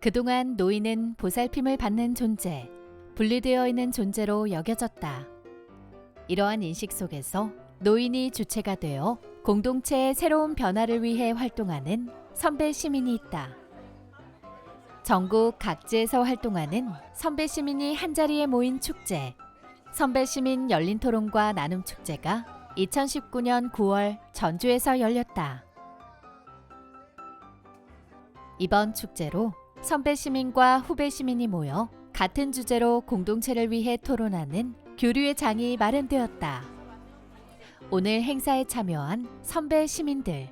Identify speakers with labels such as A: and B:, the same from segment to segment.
A: 그동안 노인은 보살핌을 받는 존재, 분리되어 있는 존재로 여겨졌다. 이러한 인식 속에서 노인이 주체가 되어 공동체의 새로운 변화를 위해 활동하는 선배 시민이 있다. 전국 각지에서 활동하는 선배 시민이 한자리에 모인 축제, 선배 시민 열린 토론과 나눔 축제가 2019년 9월 전주에서 열렸다. 이번 축제로 선배 시민과 후배 시민이 모여 같은 주제로 공동체를 위해 토론하는 교류의 장이 마련되었다. 오늘 행사에 참여한 선배 시민들.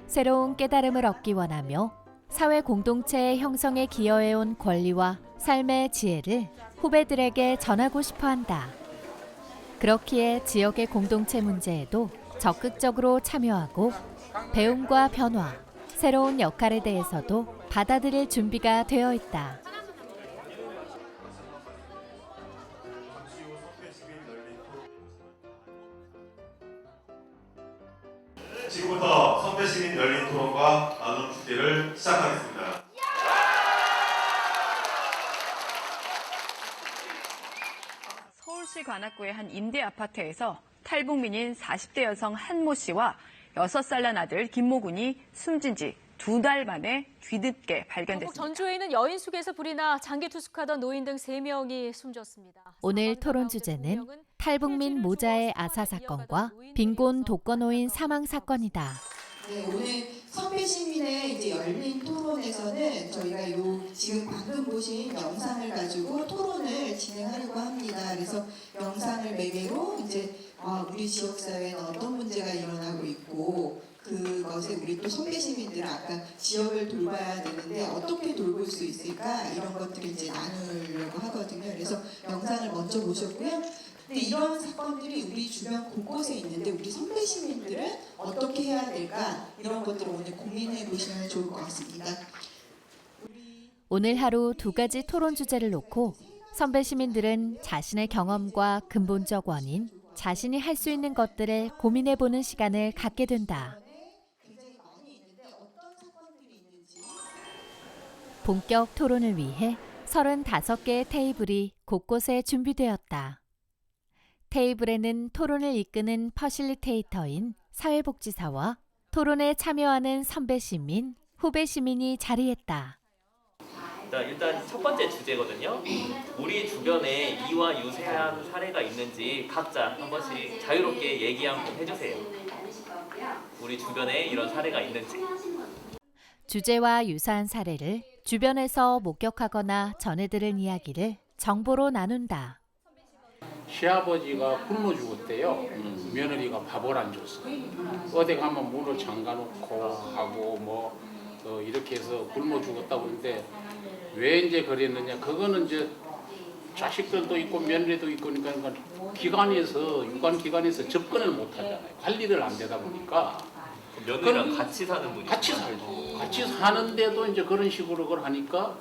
A: 새로운 깨달음을 얻기 원하며 사회 공동체의 형성에 기여해온 권리와 삶의 지혜를 후배들에게 전하고 싶어 한다. 그렇기에 지역의 공동체 문제에도 적극적으로 참여하고 배움과 변화, 새로운 역할에 대해서도 받아들일 준비가 되어 있다.
B: 지금부터 선배 시민 열린 토론과 나눔 축제를 시작하겠습니다.
C: 서울시 관악구의 한 임대 아파트에서 탈북민인 40대 여성 한모 씨와 6살 난 아들 김모 군이 숨진 지 2달 만에 뒤늦게 발견됐습니다.
D: 전주에는 여인숙에서 불이 나 장기 투숙하던 노인 등 3명이 숨졌습니다.
A: 오늘 토론 주제는 탈북민 모자의 아사 사건과 빈곤 독거노인 사망 사건이다.
E: 네, 오늘 선배 시민의 이제 열린 토론에서는 저희가 지금 방금 보신 영상을 가지고 토론을 진행하려고 합니다. 그래서 영상을 매개로 이제 우리 지역 사회는 어떤 문제가 일어나고 있고 그것에 우리 또 선배 시민들은 아까 지역을 돌봐야 되는데 어떻게 돌볼 수 있을까 이런 것들을 이제 나누려고 하거든요. 그래서 영상을 먼저 보셨고요. 근데 이런 사건들이 우리 주변 곳곳에 있는데 우리 선배 시민들은 어떻게 해야 될까 이런 것들을 오늘 고민해 보시면 좋을 것 같습니다.
A: 오늘 하루 2가지 토론 주제를 놓고 선배 시민들은 자신의 경험과 근본적 원인, 자신이 할 수 있는 것들을 고민해보는 시간을 갖게 된다. 본격 토론을 위해 35개의 테이블이 곳곳에 준비되었다. 테이블에는 토론을 이끄는 퍼실리테이터인 사회복지사와 토론에 참여하는 선배 시민, 후배 시민이 자리했다.
F: 일단 첫 번째 주제거든요. 우리 주변에 이와 유사한 사례가 있는지 각자 한 번씩 자유롭게 얘기 한번 해주세요. 우리 주변에 이런 사례가 있는지.
A: 주제와 유사한 사례를 주변에서 목격하거나 전해들은 이야기를 정보로 나눈다.
G: 시아버지가 굶어 죽었대요. 며느리가 밥을 안 줬어. 어디 가면 문을 잠가놓고 하고 이렇게 해서 굶어 죽었다고 하는데 왜 이제 그랬느냐? 그거는 이제 자식들도 있고 며느리도 있고 그러니까 기관에서 유관 기관에서 접근을 못 하잖아요. 관리를 안 되다 보니까.
F: 며느리랑 같이 사는 분이
G: 같이 살죠. 같이 사는데도 이제 그런 식으로 그걸 하니까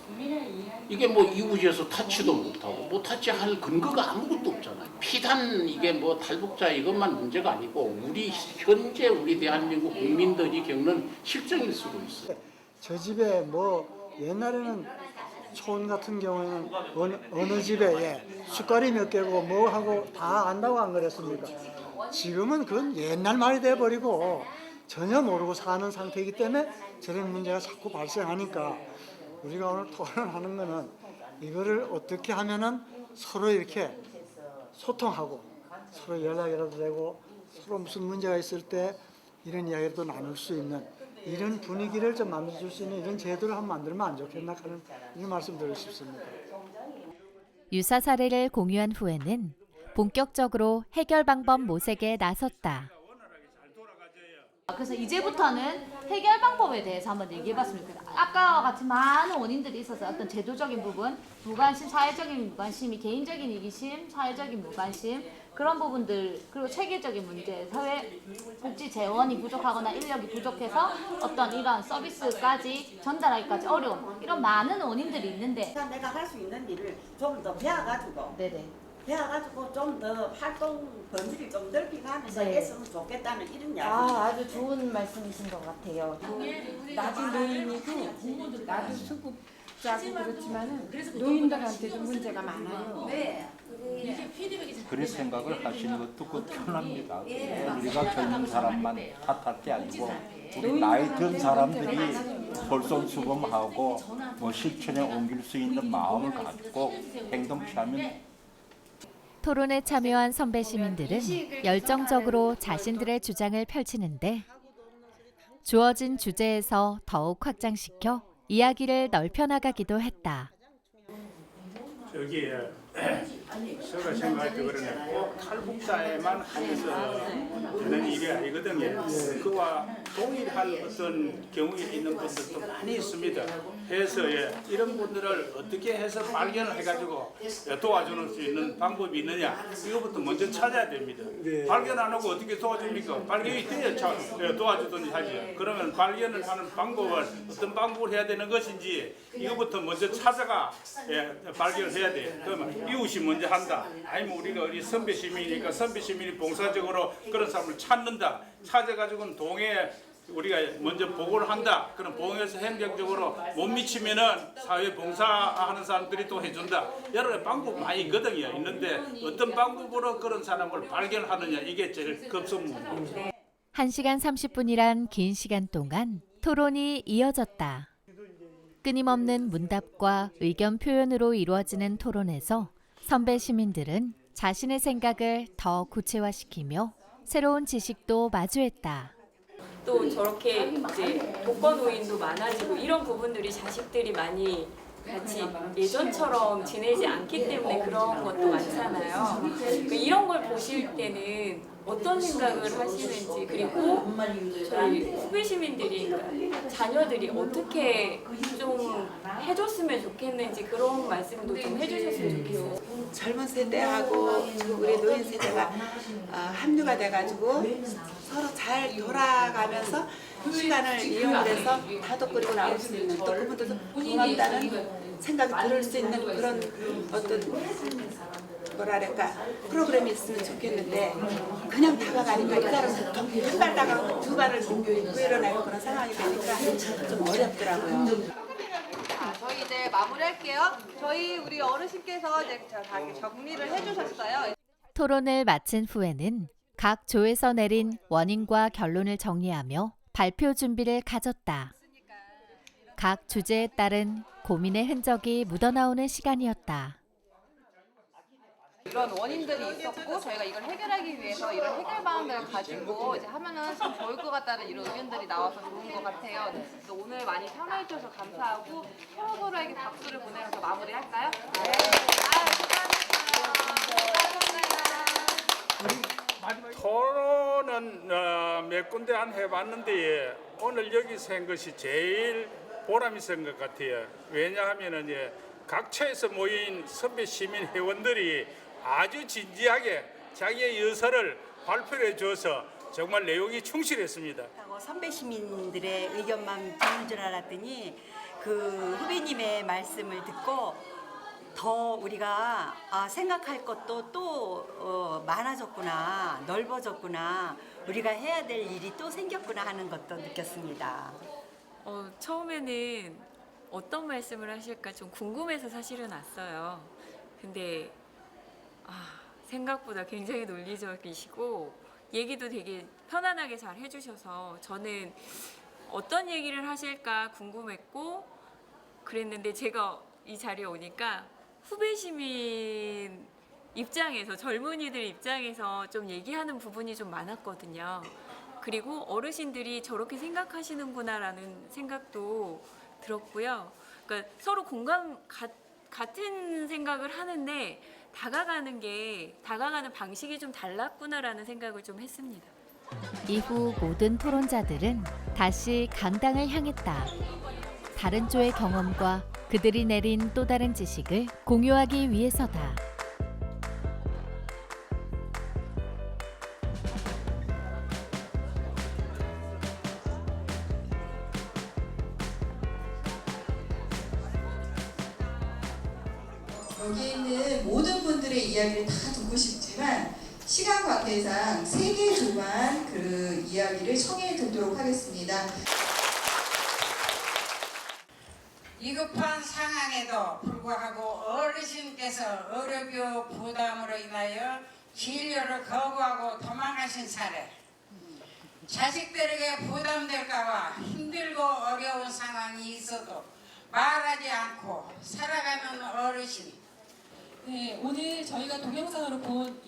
G: 이게 이웃에서 타치도 못하고 타치할 근거가 아무것도 없잖아요. 비단 이게 탈북자 이것만 문제가 아니고 현재 우리 대한민국 국민들이 겪는 실정일 수도 있어요.
H: 저 집에 옛날에는 촌 같은 경우에는 어느 집에 숟갈이 몇 개고 하고 다 안다고 안 그랬습니까? 지금은 그건 옛날 말이 돼버리고 전혀 모르고 사는 상태이기 때문에 저런 문제가 자꾸 발생하니까 우리가 오늘 토론하는 거는 이거를 어떻게 하면은 서로 이렇게 소통하고 서로 연락이라도 되고 서로 무슨 문제가 있을 때 이런 이야기도 나눌 수 있는 이런 분위기를 좀 만들어줄 수 있는 이런 제도를 한번 만들면 안 좋겠나 하는 이런 말씀 드리고 싶습니다.
A: 유사 사례를 공유한 후에는 본격적으로 해결 방법 모색에 나섰다.
D: 그래서 이제부터는 해결 방법에 대해서 한번 얘기해봤으면 좋겠다. 아까와 같이 많은 원인들이 있어서 어떤 제도적인 부분, 무관심, 사회적인 무관심이 개인적인 이기심, 사회적인 무관심 그런 부분들 그리고 체계적인 문제, 사회복지 재원이 부족하거나 인력이 부족해서 어떤 이런 서비스까지 전달하기까지 어려운 이런 많은 원인들이 있는데
I: 내가 할 수 있는 일을 좀 더 배워가지고
D: 네네.
I: 해가지고 좀 더 활동 범위를 좀 넓혀가면서
J: 네.
I: 했으면 좋겠다는 이런 이야기.
J: 아주 좋은 말씀이신 것 같아요. 나도 노인이고 나도 수급자고 그렇지만은 노인들한테도 문제가 많아요.
K: 그런 생각을 하시는 것도 그 편합니다. 우리가 젊은 사람만 탓할 게 아니고 우리 나이 든 사람들이 솔선수범하고 뭐 실천에 옮길 수 있는 마음을 갖고 행동 취하면.
A: 토론에 참여한 선배 시민들은 열정적으로 자신들의 주장을 펼치는데 주어진 주제에서 더욱 확장시켜 이야기를 넓혀나가기도 했다.
G: 저기 제가 생각할 때 그러네. 꼭 탈북자에만 한해서 되는 일이 아니거든요. 그와 동일한 어떤 경우에 있는 분들도 많이 있습니다. 해서 이런 분들을 어떻게 해서 발견을 해가지고 도와줄 수 있는 방법이 있느냐 이거부터 먼저 찾아야 됩니다. 발견 안 하고 어떻게 도와줍니까? 발견이 돼야 도와주든지 하죠. 그러면 발견을 하는 방법을 어떤 방법을 해야 되는 것인지 이거부터 먼저 찾아가 발견을 해야 돼요. 그러면 이웃이 먼저 한다. 아니면 우리가 우리 선배 시민이니까 선배 시민이 봉사적으로 그런 사람을 찾는다. 찾아가지고는 동해 우리가 먼저 보고를 한다. 그럼 봉해서 행정적으로 못 미치면은 사회 봉사하는 사람들이 또 해준다. 여러 가지 방법 많이 있거든요. 있는데 어떤 방법으로 그런 사람을 발견하느냐 이게 제일 급선무입니다.
A: 1시간 30분이란 긴 시간 동안 토론이 이어졌다. 끊임없는 문답과 의견 표현으로 이루어지는 토론에서 선배 시민들은 자신의 생각을 더 구체화시키며 새로운 지식도 마주했다.
L: 또 저렇게 이제 독거노인도 많아지고 이런 부분들이 자식들이 많이 같이 예전처럼 지내지 않기 때문에 그런 것도 많잖아요. 이런 걸 보실 때는 어떤 생각을 하시는지 그리고 저희 후배 시민들이 자녀들이 어떻게 좀 해줬으면 좋겠는지 그런 말씀도 좀 해주셨으면 좋겠어요.
I: 젊은 세대하고 우리 노인 세대가 합류가 돼가지고 서로 잘 돌아가면서 시간을 이용해서 다독거리고 나올 수 있는 또 그분들도 고맙다는 생각이 들을 수 있는 그런 어떤 뭐랄까 프로그램이 있으면 좋겠는데 그냥 다가가니까 이 사람은 한 발 다가가고 두 발을 구해내고 그런 상황이 되니까 좀 어렵더라고요.
J: 저희 이제 마무리할게요. 저희 우리 어르신께서 이제 다 정리를 해주셨어요.
A: 토론을 마친 후에는 각 조에서 내린 원인과 결론을 정리하며 발표 준비를 가졌다. 각 주제에 따른 고민의 흔적이 묻어나오는 시간이었다.
J: 이런 원인들이 있었고 저희가 이걸 해결하기 위해서 이런 해결 방안들을 가지고 이제 하면은 좀 좋을 것 같다는 이런 의견들이 나와서 좋은 것 같아요. 그래서 오늘 많이 참여해 주셔서 감사하고 서로에게 박수를 보내면서 마무리할까요? 네. 수고하셨습니다.
G: 토론은 몇 군데 안 해봤는데 오늘 여기서 한 것이 제일 보람 있었던 것 같아요. 왜냐하면은 각 처에서 모인 선배 시민 회원들이 아주 진지하게 자기의 의사를 발표해 줘서 정말 내용이 충실했습니다.
I: 선배 시민들의 의견만 듣는 줄 알았더니 그 후배님의 말씀을 듣고 더 우리가 생각할 것도 또 많아졌구나, 넓어졌구나, 우리가 해야 될 일이 또 생겼구나 하는 것도 느꼈습니다.
L: 처음에는 어떤 말씀을 하실까 좀 궁금해서 사실은 왔어요. 근데 생각보다 굉장히 논리적이시고 얘기도 되게 편안하게 잘 해주셔서 저는 어떤 얘기를 하실까 궁금했고 그랬는데 제가 이 자리에 오니까 후배 시민 입장에서 젊은이들 입장에서 좀 얘기하는 부분이 좀 많았거든요. 그리고 어르신들이 저렇게 생각하시는구나라는 생각도 들었고요. 그러니까 서로 같은 생각을 하는데 다가가는 방식이 좀 달랐구나라는 생각을 좀 했습니다.
A: 이후 모든 토론자들은 다시 강당을 향했다. 다른 조의 경험과 그들이 내린 또 다른 지식을 공유하기 위해서다.
E: 여기 있는 모든 분들의 이야기를 다 듣고 싶지만 시간 관계상 3개 조만 그 이야기를 청해 듣도록 하겠습니다.
M: 위급한 상황에도 불구하고 어르신께서 의료비 부담으로 인하여 진료를 거부하고 도망가신 사례, 자식들에게 부담될까봐 힘들고 어려운 상황이 있어도 말하지 않고 살아가는 어르신.
N: 네, 오늘 저희가 동영상으로 본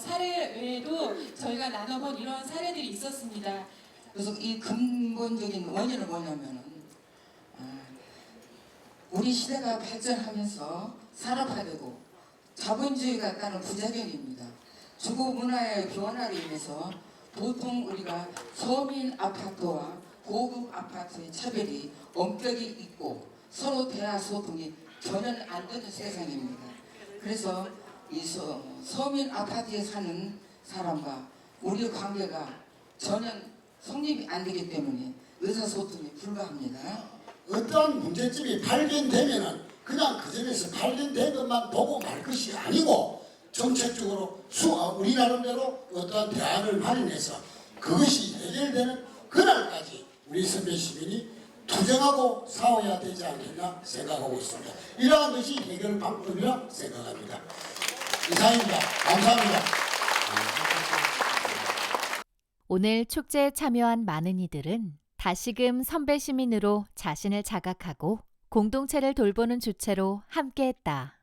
N: 사례 외에도 저희가 나눠본 이런 사례들이 있었습니다.
M: 그래서 이 근본적인 원인은 뭐냐면은 우리 시대가 발전하면서 산업화되고 자본주의가 따른 부작용입니다. 주거 문화의 변화로 인해서 보통 우리가 서민 아파트와 고급 아파트의 차별이 엄격히 있고 서로 대화 소통이 전혀 안 되는 세상입니다. 그래서 이 서민 아파트에 사는 사람과 우리 관계가 전혀 성립이 안 되기 때문에 의사소통이 불가합니다.
O: 어떠한 문제점이 발견되면은 그냥 그 점에서 발견된 것만 보고 말 것이 아니고 정책적으로 우리 나름대로 어떠한 대안을 마련해서 그것이 해결되는 그날까지 우리 선배 시민이 투쟁하고 싸워야 되지 않겠나 생각하고 있습니다. 이러한 것이 해결 방법이라 생각합니다. 이상입니다. 감사합니다.
A: 오늘 축제에 참여한 많은 이들은 다시금 선배 시민으로 자신을 자각하고 공동체를 돌보는 주체로 함께했다.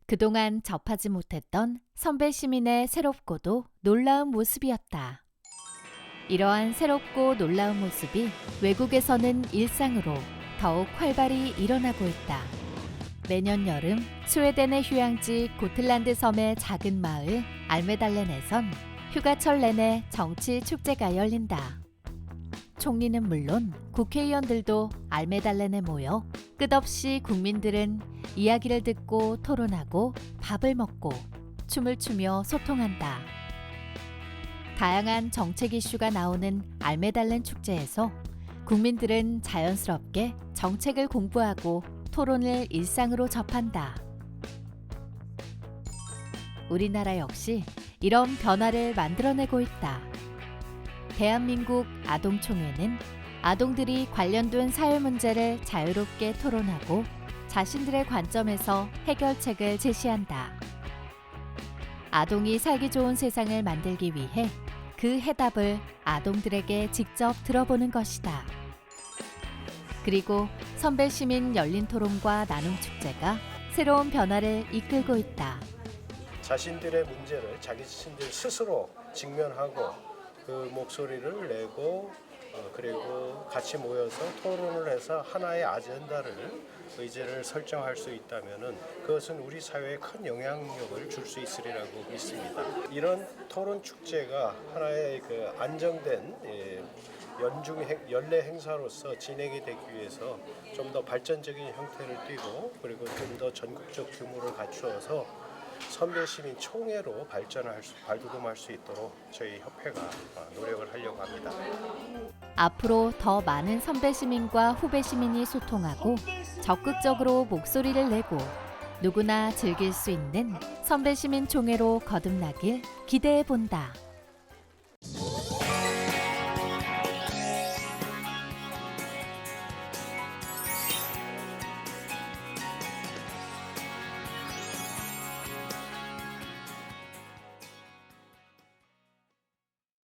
A: 그동안 접하지 못했던 선배 시민의 새롭고도 놀라운 모습이었다. 이러한 새롭고 놀라운 모습이 외국에서는 일상으로 더욱 활발히 일어나고 있다. 매년 여름 스웨덴의 휴양지 고틀란드 섬의 작은 마을 알메달렌에선 휴가철 내내 정치 축제가 열린다. 총리는 물론 국회의원들도 알메달렌에 모여 끝없이 국민들은 이야기를 듣고 토론하고 밥을 먹고 춤을 추며 소통한다. 다양한 정책 이슈가 나오는 알메달렌 축제에서 국민들은 자연스럽게 정책을 공부하고 토론을 일상으로 접한다. 우리나라 역시 이런 변화를 만들어내고 있다. 대한민국 아동총회는 아동들이 관련된 사회 문제를 자유롭게 토론하고 자신들의 관점에서 해결책을 제시한다. 아동이 살기 좋은 세상을 만들기 위해 그 해답을 아동들에게 직접 들어보는 것이다. 그리고 선배 시민 열린 토론과 나눔 축제가 새로운 변화를 이끌고 있다.
P: 자신들의 문제를 자신들 스스로 직면하고 그 목소리를 내고 그리고 같이 모여서 토론을 해서 하나의 아젠다를 의제를 설정할 수 있다면은 그것은 우리 사회에 큰 영향력을 줄 수 있으리라고 믿습니다. 이런 토론 축제가 하나의 그 안정된 연례 행사로서 진행이 되기 위해서 좀 더 발전적인 형태를 띠고 그리고 좀 더 전국적 규모를 갖추어서 선배 시민 총회로 발돋움할 수 있도록 저희 협회가 노력을 하려고 합니다.
A: 앞으로 더 많은 선배 시민과 후배 시민이 소통하고 적극적으로 목소리를 내고 누구나 즐길 수 있는 선배 시민 총회로 거듭나길 기대해 본다.